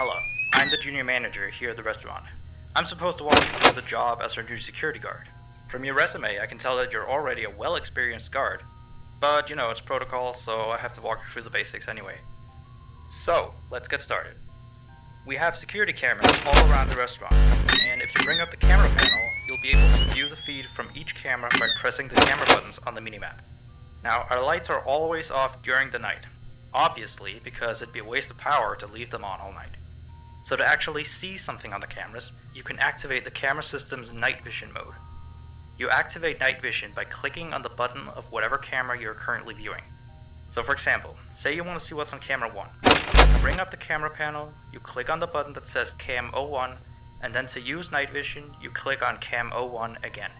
Hello, I'm the junior manager here at the restaurant. I'm supposed to walk you through the job as our new security guard. From your resume, I can tell that you're already a well-experienced guard. But, it's protocol, so I have to walk you through the basics anyway. So, let's get started. We have security cameras all around the restaurant, and if you bring up the camera panel, you'll be able to view the feed from each camera by pressing the camera buttons on the minimap. Now, our lights are always off during the night, obviously because it'd be a waste of power to leave them on all night. So to actually see something on the cameras, you can activate the camera system's night vision mode. You activate night vision by clicking on the button of whatever camera you're currently viewing. So for example, say you want to see what's on camera 1. Bring up the camera panel, you click on the button that says Cam 01, and then to use night vision, you click on Cam 01 again.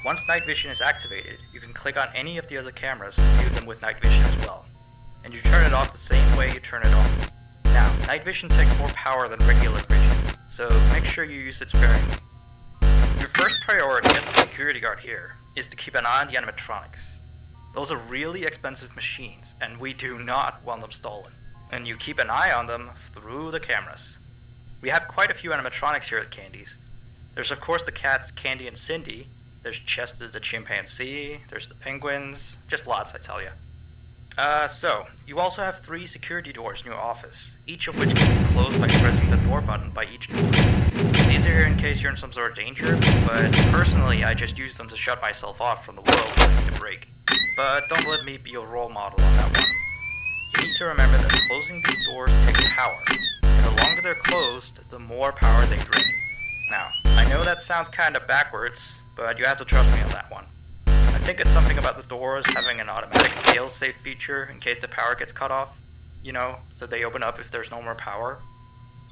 Once night vision is activated, you can click on any of the other cameras and view them with night vision as well. And you turn it off the same way you turn it on. Now, night vision takes more power than regular vision, so make sure you use it sparingly. Your first priority as a security guard here is to keep an eye on the animatronics. Those are really expensive machines, and we do not want them stolen. And you keep an eye on them through the cameras. We have quite a few animatronics here at Candy's. There's of course the cats Candy and Cindy, there's Chester the chimpanzee, there's the penguins, just lots I tell ya. So, you also have 3 security doors in your office, each of which can be closed by pressing the door button by each door. These are here in case you're in some sort of danger, but personally I just use them to shut myself off from the world when I need a break. But don't let me be your role model on that one. You need to remember that closing these doors takes power, and the longer they're closed, the more power they drain. Now, I know that sounds kinda backwards, but you have to trust me on that one. I think it's something about the doors having an automatic fail-safe feature in case the power gets cut off, so they open up if there's no more power.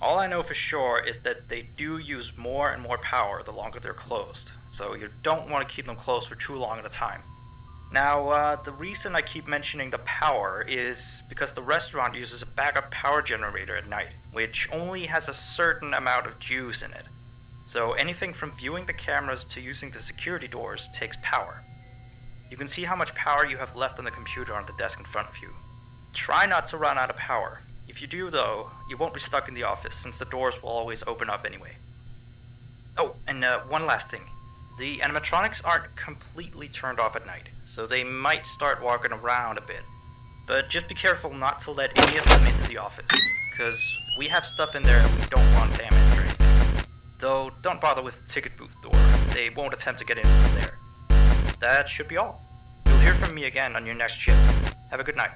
All I know for sure is that they do use more and more power the longer they're closed, so you don't want to keep them closed for too long at a time. Now, the reason I keep mentioning the power is because the restaurant uses a backup power generator at night, which only has a certain amount of juice in it. So anything from viewing the cameras to using the security doors takes power. You can see how much power you have left on the computer on the desk in front of you. Try not to run out of power. If you do though, you won't be stuck in the office since the doors will always open up anyway. Oh, and one last thing. The animatronics aren't completely turned off at night, so they might start walking around a bit. But just be careful not to let any of them into the office, because we have stuff in there that we don't want damaged or anything. Though, don't bother with the ticket booth door. They won't attempt to get in from there. That should be all. You'll hear from me again on your next shift. Have a good night.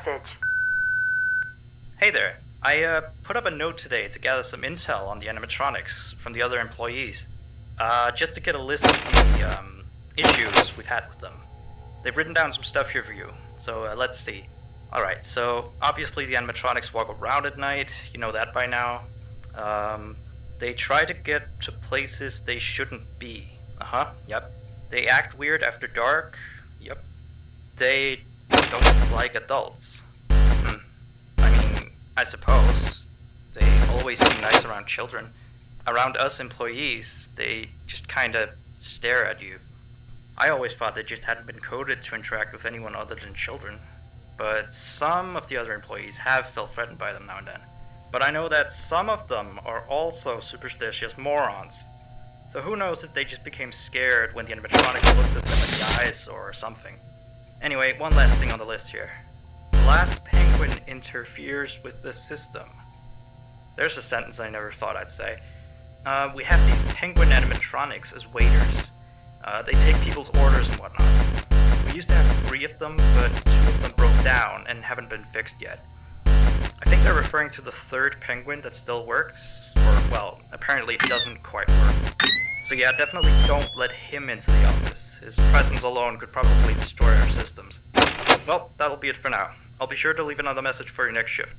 message. Hey there. I put up a note today to gather some intel on the animatronics from the other employees. Just to get a list of the issues we've had with them. They've written down some stuff here for you, so let's see. Alright, so obviously the animatronics walk around at night, you know that by now. They try to get to places they shouldn't be. Yep. They act weird after dark. Yep. They don't like adults. I mean, I suppose. They always seem nice around children. Around us employees, they just kinda stare at you. I always thought they just hadn't been coded to interact with anyone other than children. But some of the other employees have felt threatened by them now and then. But I know that some of them are also superstitious morons. So who knows if they just became scared when the animatronics looked at them in the eyes or something. Anyway, one last thing on the list here. The last penguin interferes with the system. There's a sentence I never thought I'd say. We have these penguin animatronics as waiters. They take people's orders and whatnot. We used to have 3 of them, but 2 of them broke down and haven't been fixed yet. I think they're referring to the 3rd penguin that still works, or, well, apparently it doesn't quite work. So yeah, definitely don't let him into the office. His presence alone could probably destroy our systems. Well, that'll be it for now. I'll be sure to leave another message for your next shift.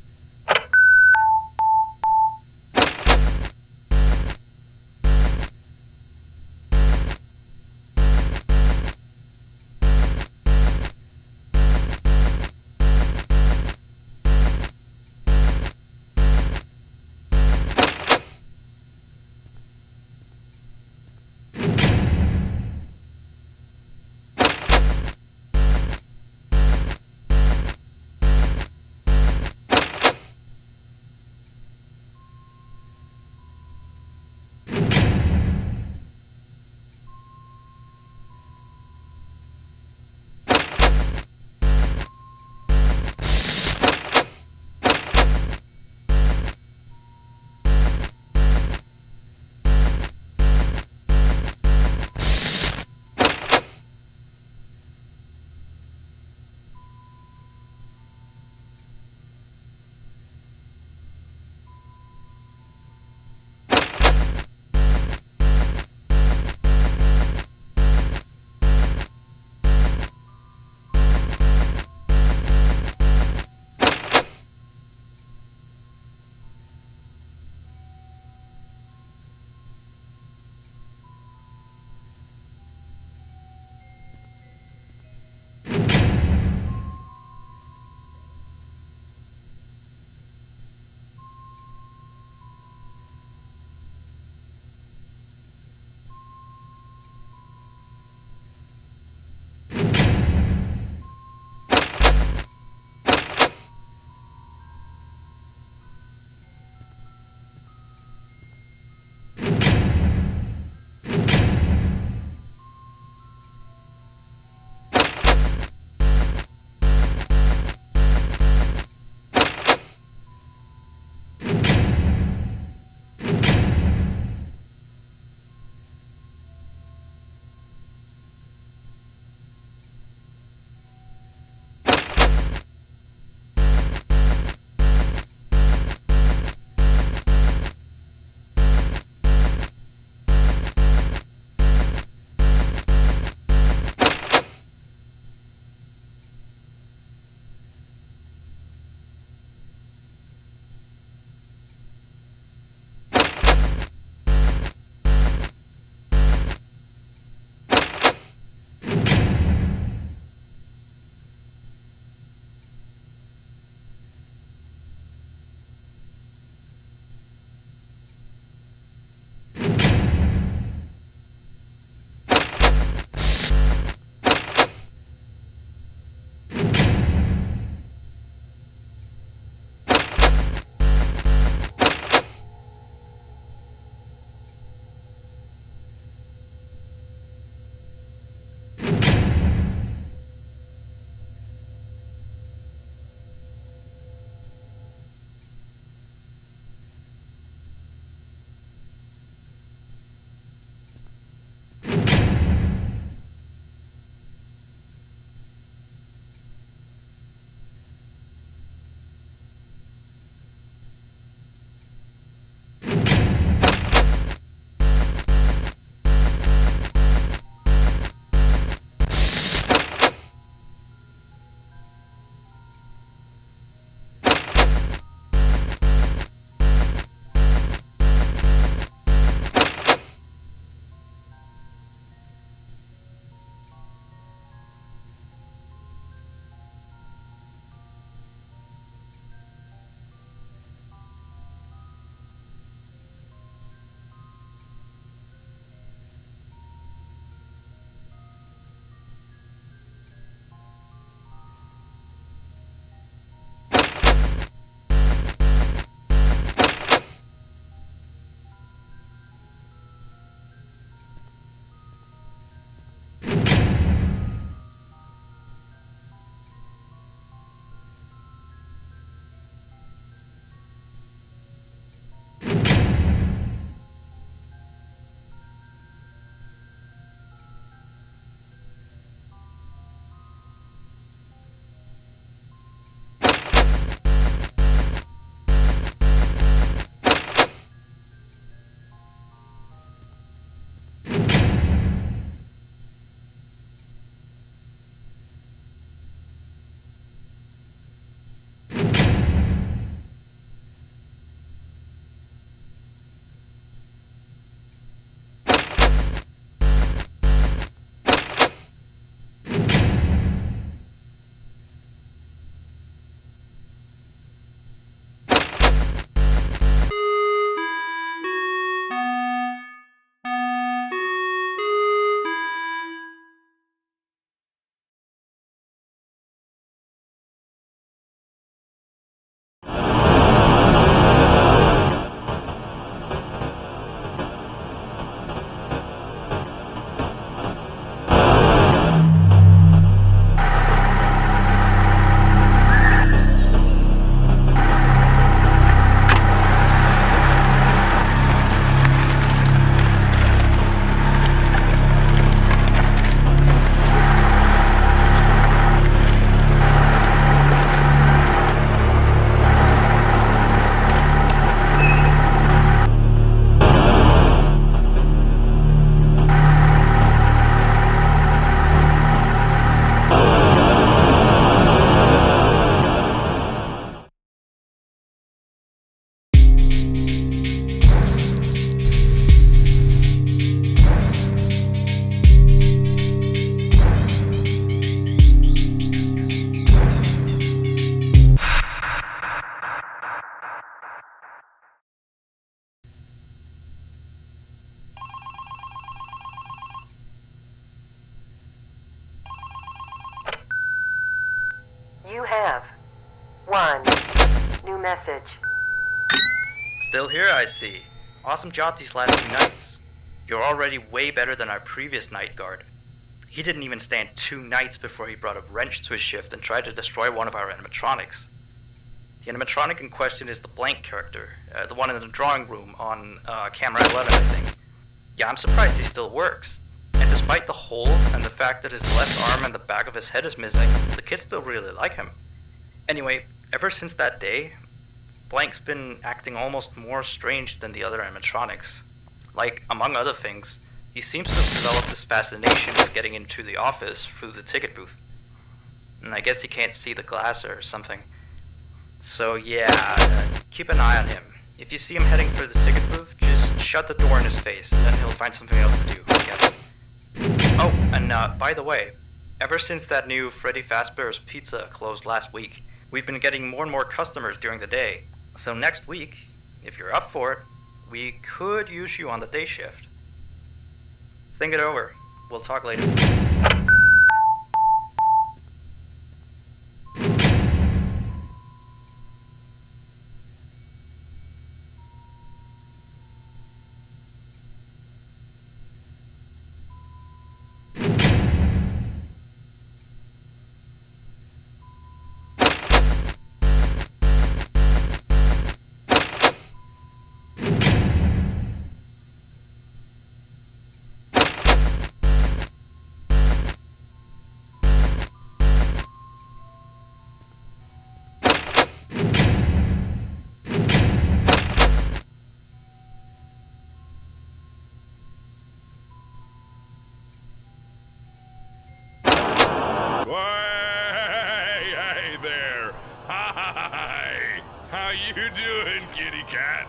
message. Still here, I see. Awesome job these last 2 nights. You're already way better than our previous night guard. He didn't even stand 2 nights before he brought a wrench to his shift and tried to destroy one of our animatronics. The animatronic in question is the Blank character, the one in the drawing room on camera 11, I think. Yeah, I'm surprised he still works. And despite the holes and the fact that his left arm and the back of his head is missing, the kids still really like him. Anyway, ever since that day, Blank's been acting almost more strange than the other animatronics. Like, among other things, he seems to have developed this fascination with getting into the office through the ticket booth. And I guess he can't see the glass or something. So yeah, keep an eye on him. If you see him heading for the ticket booth, just shut the door in his face, and then he'll find something else to do, I guess. Oh, and by the way, ever since that new Freddy Fazbear's Pizza closed last week, we've been getting more and more customers during the day. So next week, if you're up for it, we could use you on the day shift. Think it over. We'll talk later. Hey there! Hi! How you doing, kitty cat?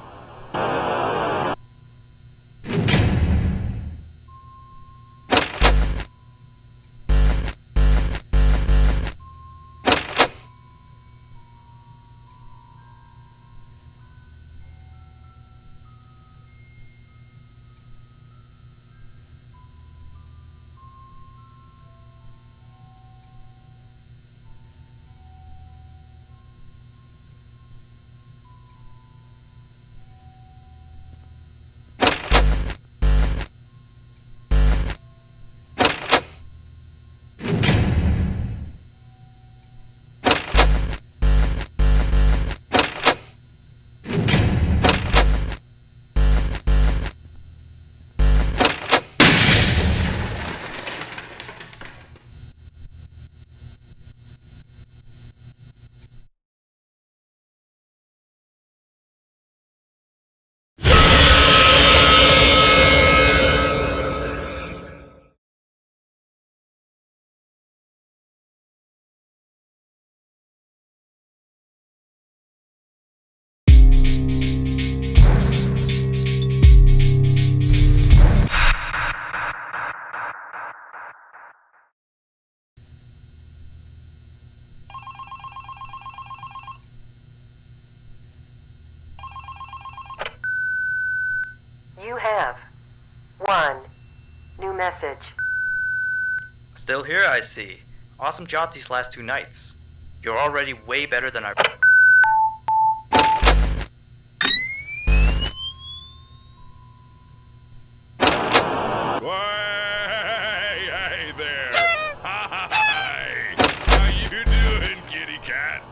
You have 1 new message. Still here, I see. Awesome job these last 2 nights. You're already way better than our... Hey there! Hi! How you doing, kitty cat?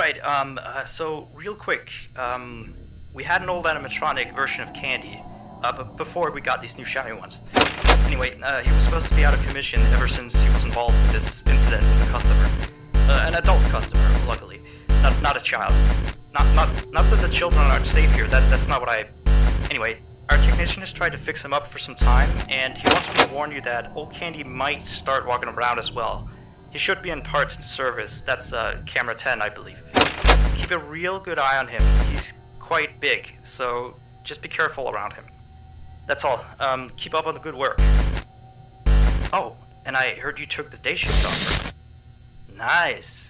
Alright, so real quick, we had an old animatronic version of Candy, but before we got these new shiny ones. Anyway, he was supposed to be out of commission ever since he was involved in this incident with a customer. An adult customer, luckily. Not a child. Not that the children aren't safe here, that's not what I... Anyway, our technician has tried to fix him up for some time, and he wants me to warn you that old Candy might start walking around as well. He should be in parts and service. That's camera 10, I believe. Keep a real good eye on him. He's quite big, so just be careful around him. That's all. Keep up on the good work. Oh, and I heard you took the day shift offer. Nice.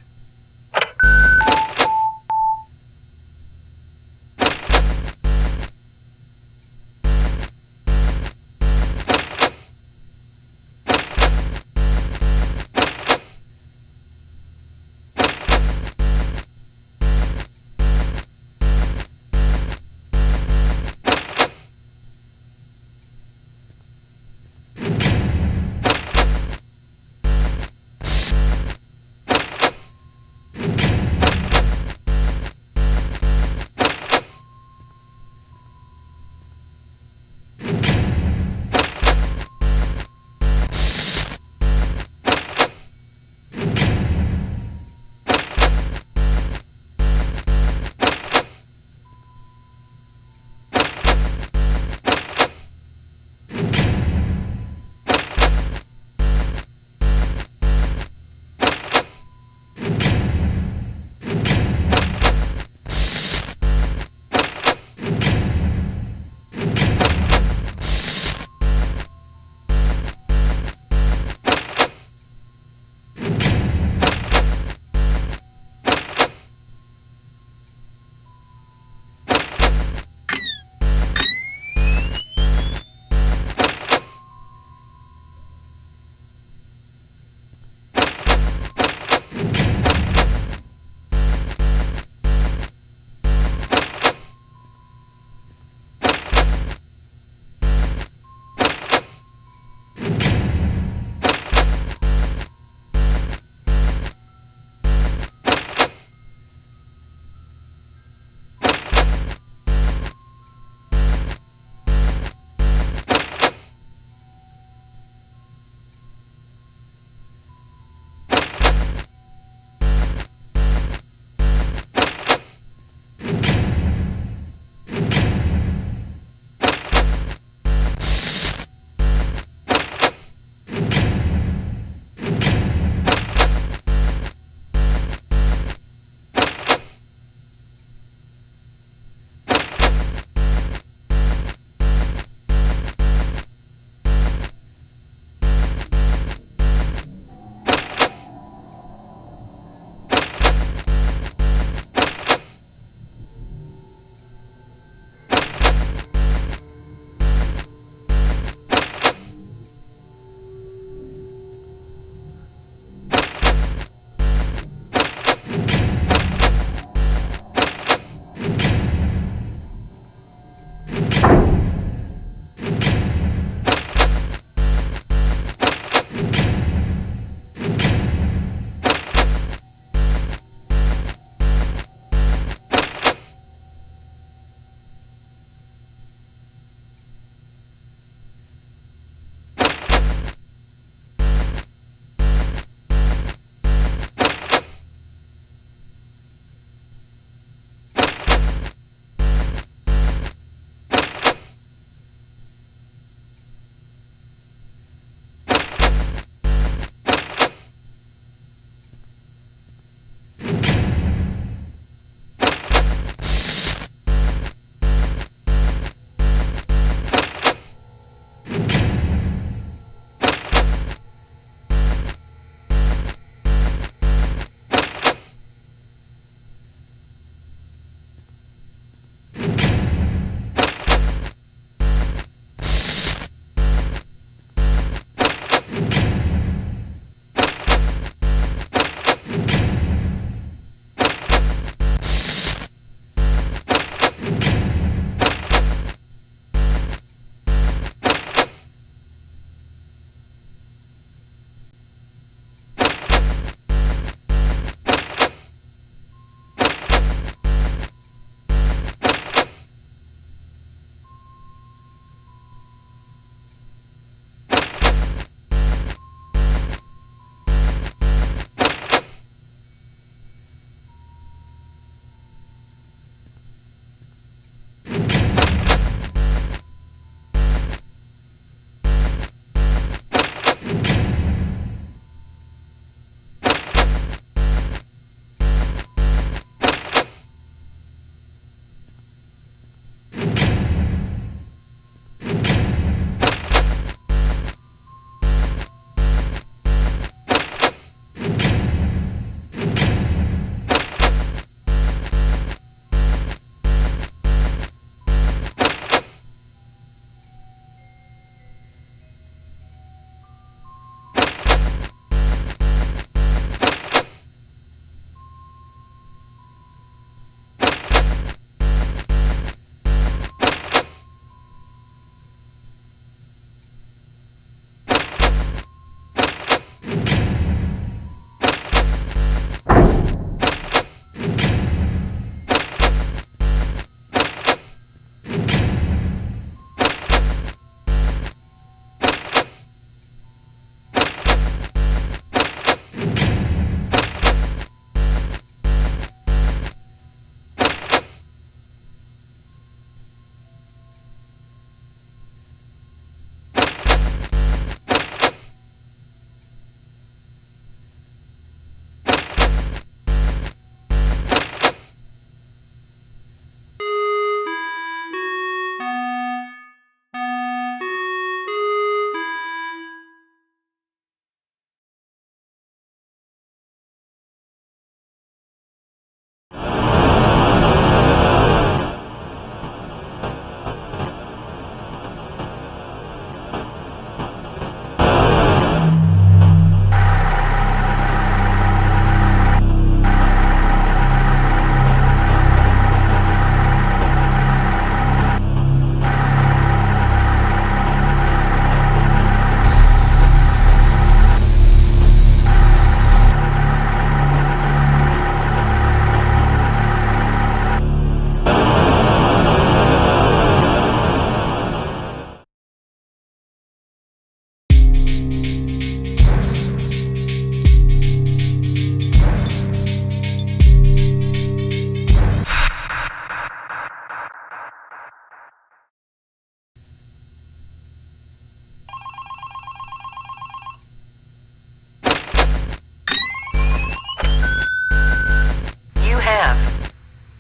Nav.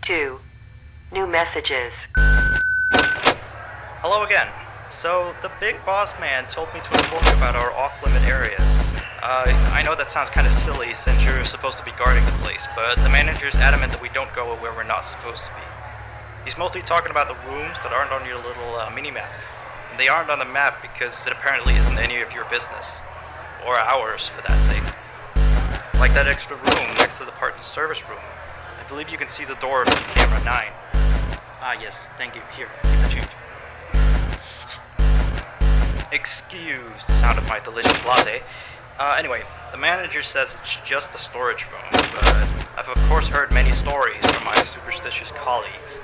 2. New messages. Hello again. So, the big boss man told me to inform you about our off-limit areas. I know that sounds kind of silly since you're supposed to be guarding the place, but the manager's adamant that we don't go where we're not supposed to be. He's mostly talking about the rooms that aren't on your little mini-map. And they aren't on the map because it apparently isn't any of your business. Or ours, for that sake. Like that extra room next to the parts and service room. I believe you can see the door from camera 9. Ah, yes, thank you. Here, keep the change. Excuse the sound of my delicious latte. Anyway, the manager says it's just a storage room, but I've of course heard many stories from my superstitious colleagues.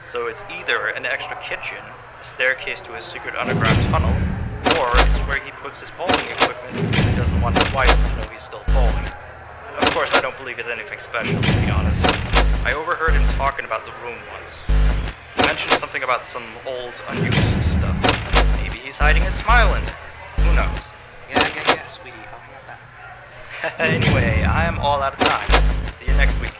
So it's either an extra kitchen, a staircase to a secret underground tunnel, or it's where he puts his bowling equipment because he doesn't want his wife to know he's still bowling. Of course, I don't believe it's anything special, to be honest. I overheard him talking about the room once. He mentioned something about some old, unused stuff. Maybe he's hiding his smile in it. Who knows? Yeah, sweetie. I'll hang up that. Anyway, I am all out of time. See you next week.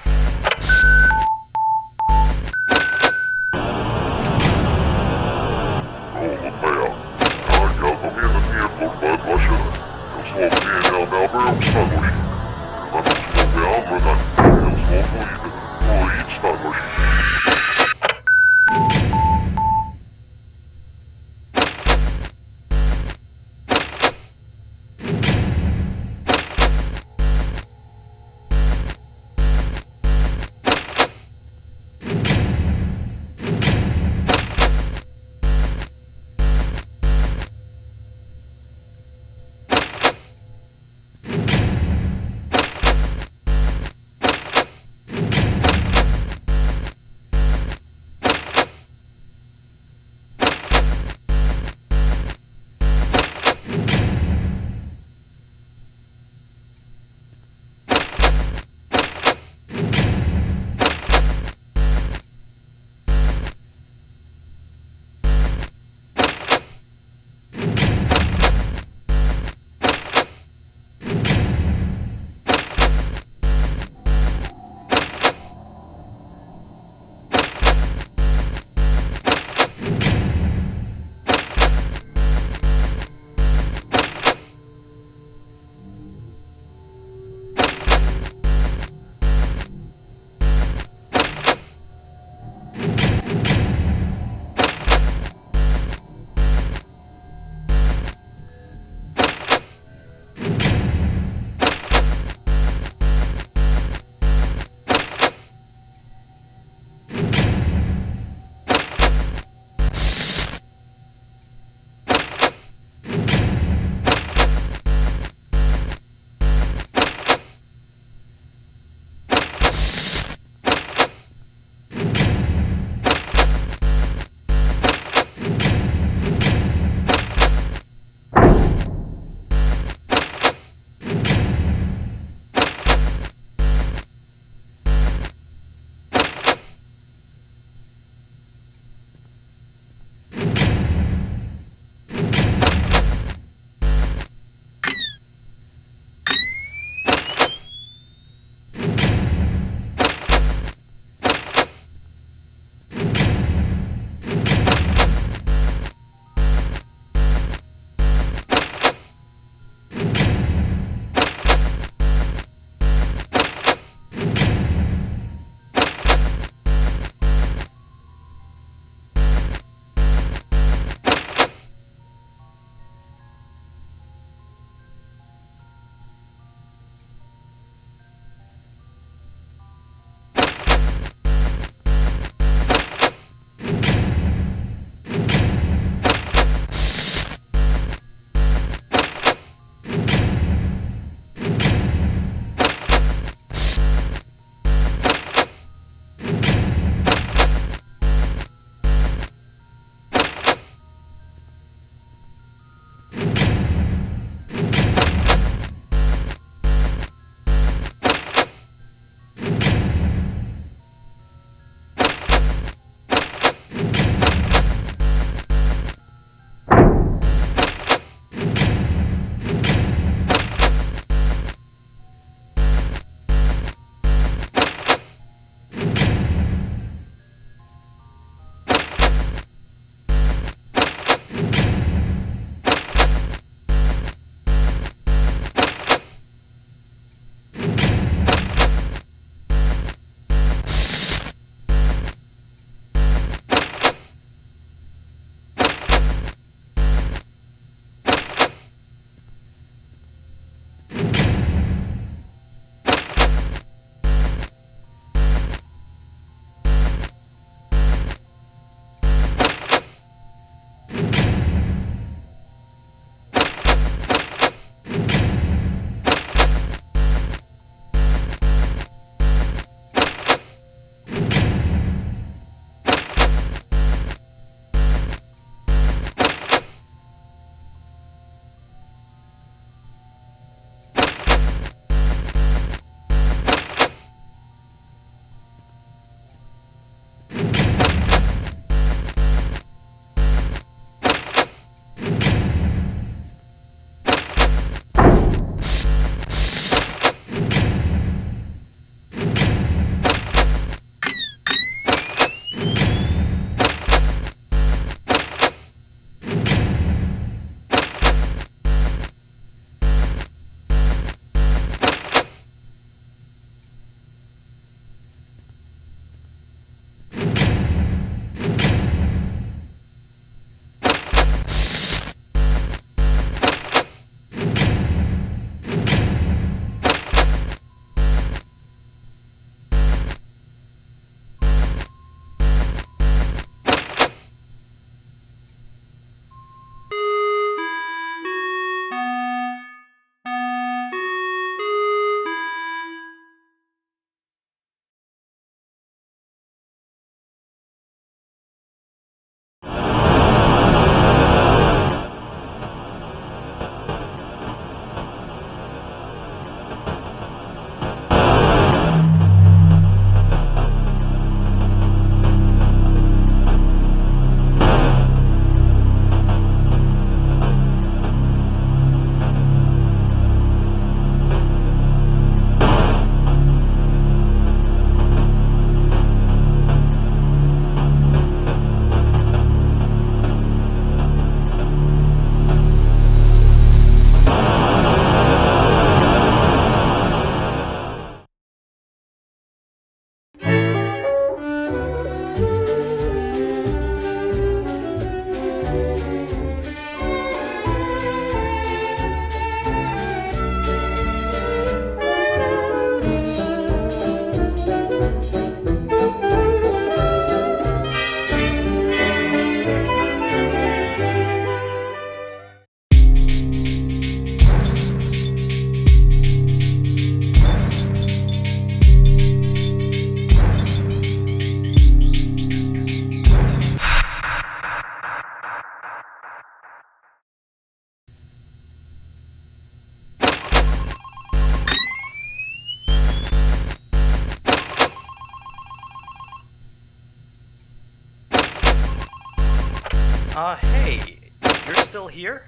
Hey, you're still here?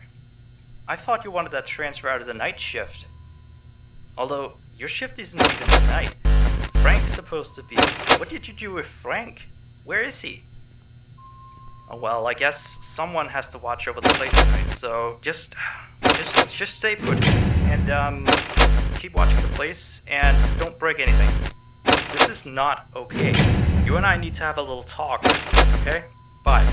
I thought you wanted that transfer out of the night shift. Although, your shift isn't even at night. Frank's supposed to be. What did you do with Frank? Where is he? Oh, well, I guess someone has to watch over the place tonight, so just stay put. And, keep watching the place, and don't break anything. This is not okay. You and I need to have a little talk, okay? Bye.